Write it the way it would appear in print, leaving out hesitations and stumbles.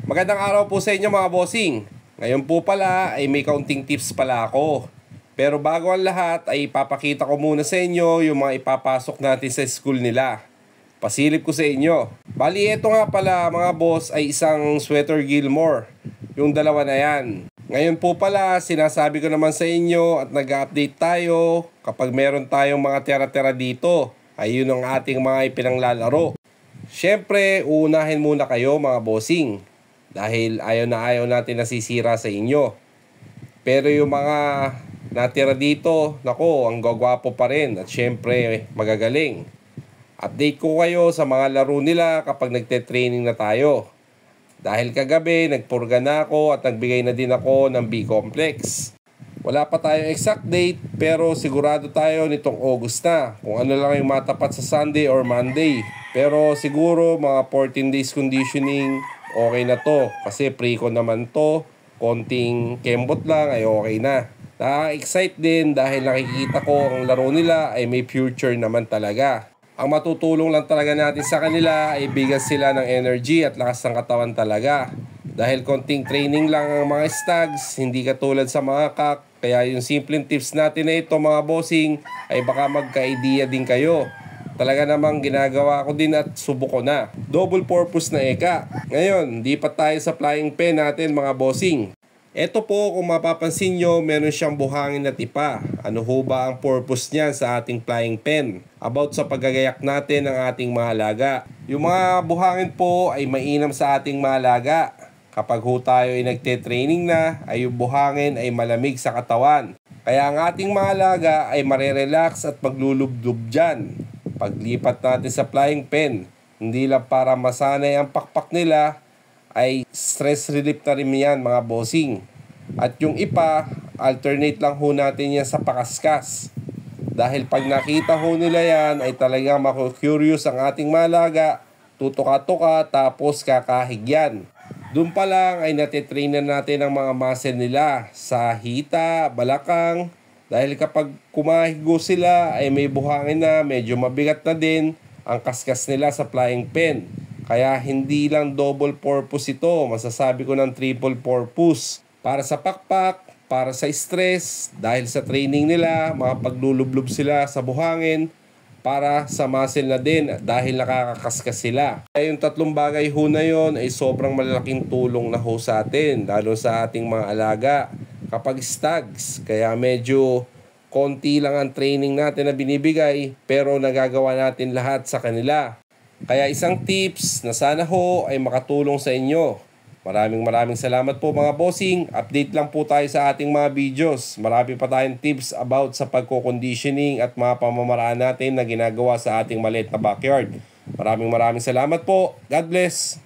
Magandang araw po sa inyo mga bossing. Ngayon po pala ay may kaunting tips pala ako. Pero bago ang lahat ay ipapakita ko muna sa inyo yung mga ipapasok natin sa school nila. Pasilip ko sa inyo. Bali ito nga pala mga boss ay isang sweater Gilmore. Yung dalawa na yan. Ngayon po pala sinasabi ko naman sa inyo at nag-update tayo kapag meron tayong mga tira-tira dito. Ayun ang ating mga ipinanglalaro. Siyempre, uunahin muna kayo mga bossing. Dahil ayaw natin nasisira sa inyo. Pero yung mga natira dito, nako, ang gagwapo pa rin at syempre magagaling. Update ko kayo sa mga laro nila kapag nagte-training na tayo. Dahil kagabi, nagpurga na ako at nagbigay na din ako ng B-complex. Wala pa tayong exact date pero sigurado tayo nitong August na. Kung ano lang yung matapat sa Sunday or Monday. Pero siguro mga 14 days conditioning, okay na to. Kasi pre-con naman to. Konting kembot lang ay okay na. Nakaka-excite din dahil nakikita ko ang laro nila ay may future naman talaga. Ang matutulong lang talaga natin sa kanila ay bigyan sila ng energy at lakas ng katawan talaga. Dahil konting training lang ang mga stags, hindi katulad sa mga kak. Kaya yung simpleng tips natin na ito mga bossing ay baka magka-idea din kayo. Talaga namang ginagawa ko din at subok ko na. Double purpose na eka. Ngayon, di pa tayo sa flying pen natin mga bossing. Ito po kung mapapansin nyo, meron siyang buhangin na tipa. Ano ho ba ang purpose niyan sa ating flying pen? About sa paggagayak natin ng ating mga alaga. Yung mga buhangin po ay mainam sa ating mga alaga. Kapag ho tayo ay nagte-training na, ay yung buhangin ay malamig sa katawan. Kaya ang ating mga alaga ay marerelax at maglulubdub dyan. Paglipat natin sa flying pen, hindi lang para masanay ang pakpak nila, ay stress relief na rin yan mga bossing. At yung ipa, alternate lang ho natin yan sa pakaskas. Dahil pag nakita ho nila yan, ay talagang maku-curious ang ating malaga, tutuka-tuka tapos kakahig yan. Doon pa lang ay natitrain na natin ang mga muscle nila sa hita, balakang. Dahil kapag kumahigo sila ay may buhangin na, medyo mabigat na din ang kaskas nila sa flying pen. Kaya hindi lang double purpose ito, masasabi ko ng triple purpose. Para sa pakpak, para sa stress, dahil sa training nila, makapaglulublob sila sa buhangin, para sa muscle na din dahil nakakakaskas sila. Kaya yung tatlong bagay ho na yun ay sobrang malaking tulong na ho sa atin, lalo sa ating mga alaga kapag stags. Kaya medyo konti lang ang training natin na binibigay pero nagagawa natin lahat sa kanila. Kaya isang tips na sana ho ay makatulong sa inyo. Maraming salamat po mga bossing. Update lang po tayo sa ating mga videos. Marami pa tayong tips about sa pagko-conditioning at mga pamamaraan natin na ginagawa sa ating maliit na backyard. Maraming salamat po. God bless.